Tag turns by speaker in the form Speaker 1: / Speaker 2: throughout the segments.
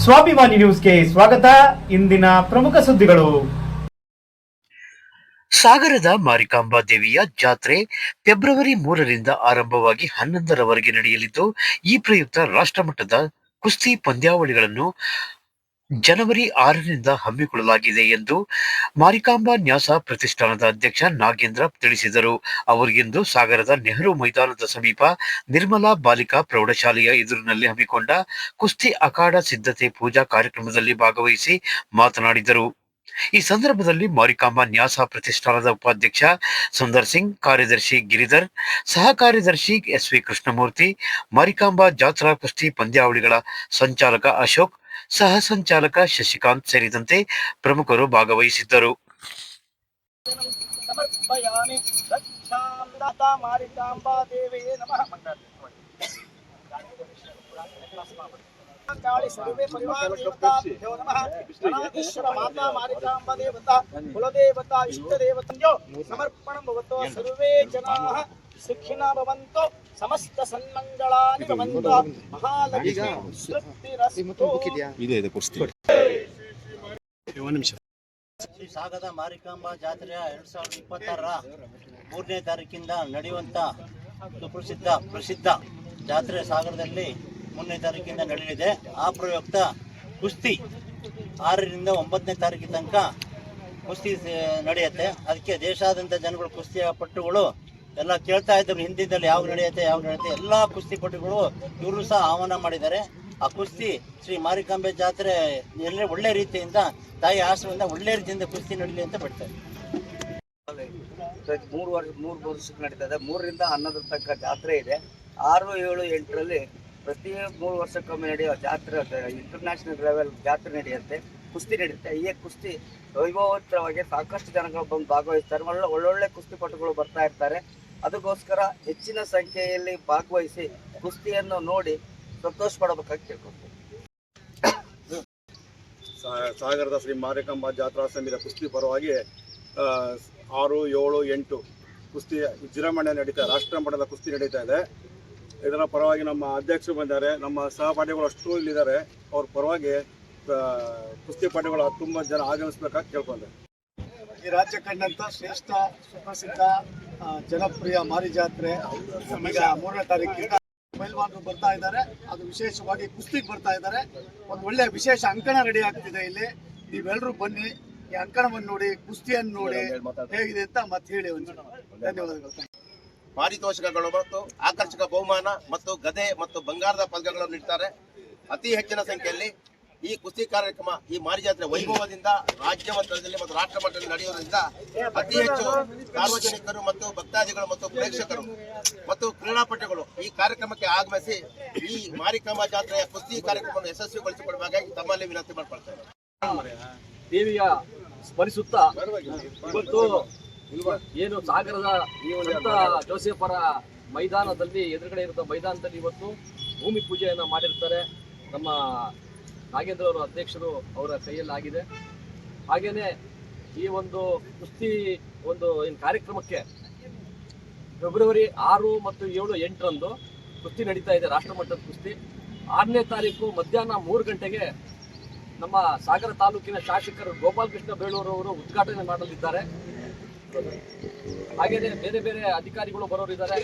Speaker 1: ಸ್ವಾಭಿಮಾನಿ ನ್ಯೂಸ್ಗೆ ಸ್ವಾಗತ. ಇಂದಿನ ಪ್ರಮುಖ ಸುದ್ದಿಗಳು.
Speaker 2: ಸಾಗರದ ಮಾರಿಕಾಂಬಾ ದೇವಿಯ ಜಾತ್ರೆ ಫೆಬ್ರವರಿ 3ರಿಂದ ಆರಂಭವಾಗಿ 11ರವರೆಗೆ ನಡೆಯಲಿದ್ದು, ಈ ಪ್ರಯುಕ್ತ ರಾಷ್ಟ್ರಮಟ್ಟದ ಕುಸ್ತಿ ಪಂದ್ಯಾವಳಿಗಳನ್ನು ಜನವರಿ 6ರಿಂದ ಹಮ್ಮಿಕೊಳ್ಳಲಾಗಿದೆ ಎಂದು ಮಾರಿಕಾಂಬಾ ನ್ಯಾಸ ಪ್ರತಿಷ್ಠಾನದ ಅಧ್ಯಕ್ಷ ನಾಗೇಂದ್ರ ತಿಳಿಸಿದರು. ಅವರು ಇಂದು ಸಾಗರದ ನೆಹರು ಮೈದಾನದ ಸಮೀಪ ನಿರ್ಮಲಾ ಬಾಲಿಕಾ ಪ್ರೌಢಶಾಲೆಯ ಎದುರಿನಲ್ಲಿ ಹಮ್ಮಿಕೊಂಡ ಕುಸ್ತಿ ಅಖಾಡ ಸಿದ್ಧತೆ ಪೂಜಾ ಕಾರ್ಯಕ್ರಮದಲ್ಲಿ ಭಾಗವಹಿಸಿ ಮಾತನಾಡಿದರು. ಈ ಸಂದರ್ಭದಲ್ಲಿ ಮಾರಿಕಾಂಬಾ ನ್ಯಾಸ ಪ್ರತಿಷ್ಠಾನದ ಉಪಾಧ್ಯಕ್ಷ ಸುಂದರ್ ಸಿಂಗ್, ಕಾರ್ಯದರ್ಶಿ ಗಿರಿಧರ್, ಸಹ ಕಾರ್ಯದರ್ಶಿ ಎಸ್ವಿ ಕೃಷ್ಣಮೂರ್ತಿ, ಮಾರಿಕಾಂಬಾ ಜಾತ್ರಾ ಕುಸ್ತಿ ಪಂದ್ಯಾವಳಿಗಳ ಸಂಚಾಲಕ ಅಶೋಕ್, ಸಹ ಸಂಚಾಲಕ ಶಶಿಕಾಂತ್ ಸೇರಿದಂತೆ ಪ್ರಮುಖರು ಭಾಗವಹಿಸಿದ್ದರು.
Speaker 3: काली सर्वे परिवार देवताभ्यो नमः। गणाधीश्वर माता मारिकांबा देवता कुलदेवता इष्ट देवतंजो समर्पणं भवतो। सर्वे जनाः सुखिनः भवन्तु, समस्त सन्मंगलानि भवन्तु। महालक्ष्मी तृप्तिरस्तु।
Speaker 4: ಶ್ರೀ ಸಾಗರದ ಮಾರಿಕಾಂಬಾ ಜಾತ್ರೆಯ 2026ರ 3ನೇ ತಾರೀಕಿಂದ ನಡೆಯುವಂಥ ಪ್ರಸಿದ್ಧ ಜಾತ್ರೆ ಸಾಗರದಲ್ಲಿ 3ನೇ ತಾರೀಕಿಂದ ನಡೆಯಲಿದೆ. ಆ ಪ್ರಯುಕ್ತ ಕುಸ್ತಿ 6ರಿಂದ 9ನೇ ತಾರೀಕಿನ ತನಕ ಕುಸ್ತಿ ನಡೆಯುತ್ತೆ. ಅದಕ್ಕೆ ದೇಶಾದ್ಯಂತ ಜನಗಳು ಕುಸ್ತಿಯ ಪಟ್ಟುಗಳು ಎಲ್ಲ ಕೇಳ್ತಾ ಇದ್ರು, ಹಿಂದಿನಲ್ಲಿ ಯಾವಾಗ ನಡೆಯುತ್ತೆ ಎಲ್ಲ ಕುಸ್ತಿ ಪಟ್ಟುಗಳು ಇವರು ಸಹ ಆಹ್ವಾನ ಮಾಡಿದ್ದಾರೆ. ಆ ಕುಸ್ತಿ ಶ್ರೀ ಮಾರಿಕಾಂಬೆ ಜಾತ್ರೆ ಎಲ್ಲ ಒಳ್ಳೆ ರೀತಿಯಿಂದ ತಾಯಿ ಆಶ್ರಮದಿಂದ ಒಳ್ಳೆ ರೀತಿಯಿಂದ ಕುಸ್ತಿ ನಡೀಲಿ ಅಂತ ಬಿಡ್ತಾರೆ.
Speaker 5: 3 ವರ್ಷಕ್ಕೆ ನಡೀತಾ ಇದೆ. 3ರಿಂದ 11 ತನಕ ಜಾತ್ರೆ ಇದೆ. 6, 7, 8ರಲ್ಲಿ ಪ್ರತಿ 3 ವರ್ಷಕ್ಕೊಮ್ಮೆ ನಡೆಯುವ ಜಾತ್ರೆ, ಇಂಟರ್ನ್ಯಾಷನಲ್ ಲೆವೆಲ್ ಜಾತ್ರೆ ನಡೆಯುತ್ತೆ, ಕುಸ್ತಿ ನಡೆಯುತ್ತೆ. ಈ ಕುಸ್ತಿ ವೈಭವೋತ್ತರವಾಗಿ ಸಾಕಷ್ಟು ಜನಗಳು ಬಂದು ಭಾಗವಹಿಸ್ತಾರೆ. ಒಳ್ಳೊಳ್ಳೆ ಕುಸ್ತಿಪಟುಗಳು ಬರ್ತಾ ಇರ್ತಾರೆ. ಅದಕ್ಕೋಸ್ಕರ ಹೆಚ್ಚಿನ ಸಂಖ್ಯೆಯಲ್ಲಿ ಭಾಗವಹಿಸಿ ಕುಸ್ತಿಯನ್ನು ನೋಡಿ ಸಂತೋಷ ಪಡಬೇಕಾಗಿ ಕೇಳ್ಕೊಳ್ತೀವಿ.
Speaker 6: ಸಾಗರದ ಶ್ರೀ ಮಾರಿಕಾಂಬಾ ಜಾತ್ರಾ ಸಮಿತಿಯ ಕುಸ್ತಿ ಪರವಾಗಿ 6, 7, 8 ಕುಸ್ತಿ ವಿಜೃಂಭಣೆ ನಡೀತಾ, ರಾಷ್ಟ್ರ ಮಟ್ಟದ ಕುಸ್ತಿ ನಡೀತಾ ಇದೆ. ಇದರ ಪರವಾಗಿ ನಮ್ಮ ಅಧ್ಯಕ್ಷರು ಬಂದಿದ್ದಾರೆ, ನಮ್ಮ ಸಹಪಾಠಿಗಳು ಅಷ್ಟು ಇಲ್ಲಿದ್ದಾರೆ. ಅವ್ರ ಪರವಾಗಿ ಕುಸ್ತಿಪಟುಗಳು ತುಂಬ ಜನ ಆಗಮಿಸಬೇಕಾಗಿ ಕೇಳ್ಕೊಂಡೆ.
Speaker 3: ಈ ರಾಜ್ಯ ಕಂಡಂತ ಶ್ರೇಷ್ಠ ಸುಪ್ರಸಿದ್ಧ ಜನಪ್ರಿಯ ಮಾರಿ ಜಾತ್ರೆ ಈಗ 3ನೇ ತಾರೀಕಿಂದ ಪೈಲ್ವಾನರು ಬರ್ತಾ ಇದ್ದಾರೆ. ಅದು ವಿಶೇಷವಾಗಿ ಕುಸ್ತಿಗೆ ಬರ್ತಾ ಇದ್ದಾರೆ. ಒಂದು ಒಳ್ಳೆ ವಿಶೇಷ ಅಂಕಣ ರೆಡಿ ಆಗ್ತಿದೆ ಇಲ್ಲಿ. ನೀವೆಲ್ಲರೂ ಬನ್ನಿ, ಈ ಅಂಕಣವನ್ನು ನೋಡಿ, ಕುಸ್ತಿಯನ್ನು ನೋಡಿ ಹೇಗಿದೆ ಅಂತ ಮತ್ತೆ ಹೇಳಿ. ಧನ್ಯವಾದಗಳು.
Speaker 7: ಪಾರಿತೋಷಕಗಳು ಮತ್ತು ಆಕರ್ಷಕ ಬಹುಮಾನ ಮತ್ತು ಗದೆ ಮತ್ತು ಬಂಗಾರದ ಪದಕಗಳನ್ನು ನೀಡ್ತಾರೆ. ಅತಿ ಹೆಚ್ಚಿನ ಸಂಖ್ಯೆಯಲ್ಲಿ ಈ ಕುಸ್ತಿ ಕಾರ್ಯಕ್ರಮ, ಈ ಮಾರಿ ಜಾತ್ರೆ ವೈಭವದಿಂದ ರಾಜ್ಯ ಮಟ್ಟದಲ್ಲಿ ಮತ್ತು ರಾಷ್ಟ್ರ ಮಟ್ಟದಲ್ಲಿ ನಡೆಯುವುದರಿಂದ ಅತಿ ಹೆಚ್ಚು ಸಾರ್ವಜನಿಕರು ಮತ್ತು ಭಕ್ತಾದಿಗಳು ಮತ್ತು ಪ್ರೇಕ್ಷಕರು ಮತ್ತು ಕ್ರೀಡಾಪಟುಗಳು ಈ ಕಾರ್ಯಕ್ರಮಕ್ಕೆ ಆಗಮಿಸಿ ಈ ಮಾರಿಕಾಂಬಾ ಜಾತ್ರೆಯ ಕುಸ್ತಿ ಕಾರ್ಯಕ್ರಮವನ್ನು ಯಶಸ್ವಿಗೊಳಿಸಿಕೊಡಬೇಕಾಗಿ ತಮ್ಮಲ್ಲಿ ವಿನಂತಿ ಮಾಡಿಕೊಳ್ತೇನೆ.
Speaker 8: ದೇವಿಯ ಸ್ಮರಿಸುತ್ತಾ ಇವತ್ತು ಏನು ಸಾಗರದ ಸಂತ ಜೋಸೆಫರ ಮೈದಾನದಲ್ಲಿ ಎದುರುಗಡೆ ಇರುವ ಮೈದಾನದಲ್ಲಿ ಇವತ್ತು ಭೂಮಿ ಪೂಜೆಯನ್ನು ಮಾಡಿರ್ತಾರೆ. ನಮ್ಮ ನಾಗೇಂದ್ರ ಅವರು ಅಧ್ಯಕ್ಷರು ಅವರ ಕೈಯಲ್ಲಾಗಿದೆ. ಹಾಗೇನೆ ಈ ಒಂದು ಕುಸ್ತಿ ಒಂದು ಏನು ಕಾರ್ಯಕ್ರಮಕ್ಕೆ ಫೆಬ್ರವರಿ 6 ಮತ್ತು 7, 8ರಂದು ಕುಸ್ತಿ ನಡೀತಾ ಇದೆ, ರಾಷ್ಟ್ರಮಟ್ಟದ ಕುಸ್ತಿ. 6ನೇ ತಾರೀಕು ಮಧ್ಯಾಹ್ನ 3 ಗಂಟೆಗೆ ನಮ್ಮ ಸಾಗರ ತಾಲೂಕಿನ ಶಾಸಕರು ಗೋಪಾಲ್ ಕೃಷ್ಣ ಬೇಳೂರು ಅವರು ಉದ್ಘಾಟನೆ ಮಾಡಲಿದ್ದಾರೆ. ಹಾಗೇನೆ ಬೇರೆ ಬೇರೆ ಅಧಿಕಾರಿಗಳು ಬರೋರಿದ್ದಾರೆ.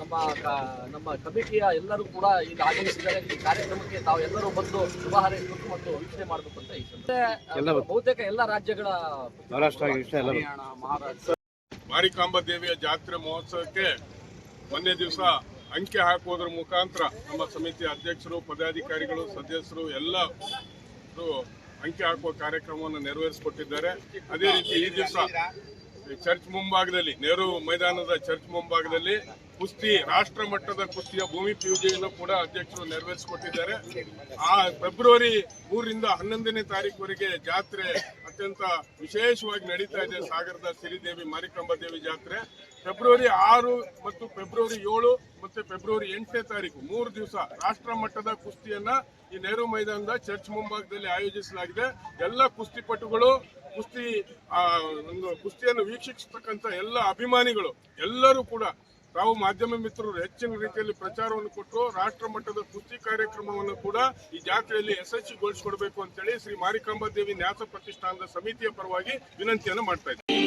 Speaker 8: ನಮ್ಮ ಕಮಿಟಿಯ ಎಲ್ಲರೂ ಕೂಡ ಇಲ್ಲಿ ಆಗಮಿಸಿದ್ದಾರೆ. ಈ ಕಾರ್ಯಕ್ರಮಕ್ಕೆ ತಾವು ಎಲ್ಲರೂ ಬಂದು ಶುಭ ಹಾರೈಸಬೇಕು ಮತ್ತು ವೀಕ್ಷಣೆ ಮಾಡಬೇಕು ಅಂತ ಈ ಬಹುತೇಕ ಎಲ್ಲ ರಾಜ್ಯಗಳ ಮಹಾರಾಷ್ಟ್ರ
Speaker 9: ಮಾರಿಕಾಂಬಾ ದೇವಿಯ ಜಾತ್ರೆ ಮಹೋತ್ಸವಕ್ಕೆ ಮೊನ್ನೆ ದಿವಸ ಅಂಕೆ ಹಾಕುವುದರ ಮುಖಾಂತರ ನಮ್ಮ ಸಮಿತಿಯ ಅಧ್ಯಕ್ಷರು, ಪದಾಧಿಕಾರಿಗಳು, ಸದಸ್ಯರು ಎಲ್ಲರೂ ಅಂಕೆ ಹಾಕುವ ಕಾರ್ಯಕ್ರಮವನ್ನು ನೆರವೇರಿಸಿಕೊಟ್ಟಿದ್ದಾರೆ. ಅದೇ ರೀತಿ ಈ ದಿವಸ ಚರ್ಚ್ ಮುಂಭಾಗದಲ್ಲಿ, ನೆಹರು ಮೈದಾನದ ಚರ್ಚ್ ಮುಂಭಾಗದಲ್ಲಿ ಕುಸ್ತಿ ರಾಷ್ಟ್ರ ಮಟ್ಟದ ಕುಸ್ತಿಯ ಭೂಮಿ ಪೂಜೆಯನ್ನು ಕೂಡ ಅಧ್ಯಕ್ಷರು ನೆರವೇರಿಸಿಕೊಟ್ಟಿದ್ದಾರೆ. ಆ ಫೆಬ್ರವರಿ 3ರಿಂದ 11ನೇ ತಾರೀಕುವರೆಗೆ ಜಾತ್ರೆ ಅತ್ಯಂತ ವಿಶೇಷವಾಗಿ ನಡೀತಾ ಇದೆ. ಸಾಗರದ ಶ್ರೀದೇವಿ ಮಾರಿಕಾಂಬಾ ದೇವಿ ಜಾತ್ರೆ ಫೆಬ್ರವರಿ 6 ಮತ್ತು ಫೆಬ್ರವರಿ 7 ಮತ್ತು ಫೆಬ್ರವರಿ 8ನೇ ತಾರೀಕು 3 ದಿವಸ ರಾಷ್ಟ್ರ ಮಟ್ಟದ ಕುಸ್ತಿಯನ್ನ ಈ ನೆಹರು ಮೈದಾನದ ಚರ್ಚ್ ಮುಂಭಾಗದಲ್ಲಿ ಆಯೋಜಿಸಲಾಗಿದೆ. ಎಲ್ಲ ಕುಸ್ತಿಪಟುಗಳು, ಕುಸ್ತಿಯನ್ನು ವೀಕ್ಷಿಸತಕ್ಕಂಥ ಎಲ್ಲ ಅಭಿಮಾನಿಗಳು ಎಲ್ಲರೂ ಕೂಡ ತಾವು ಮಾಧ್ಯಮ ಮಿತ್ರರು ಹೆಚ್ಚಿನ ರೀತಿಯಲ್ಲಿ ಪ್ರಚಾರವನ್ನು ಕೊಟ್ಟು ರಾಷ್ಟ್ರ ಮಟ್ಟದ ಕುಸ್ತಿ ಕಾರ್ಯಕ್ರಮವನ್ನು ಕೂಡ ಈ ಜಾತ್ರೆಯಲ್ಲಿ ಯಶಸ್ವಿಗೊಳಿಸಿಕೊಡ್ಬೇಕು ಅಂತೇಳಿ ಶ್ರೀ ಮಾರಿಕಾಂಬಾ ದೇವಿ ನ್ಯಾಸ ಪ್ರತಿಷ್ಠಾನದ ಸಮಿತಿಯ ಪರವಾಗಿ ವಿನಂತಿಯನ್ನು ಮಾಡ್ತಾ ಇದ್ದೀನಿ.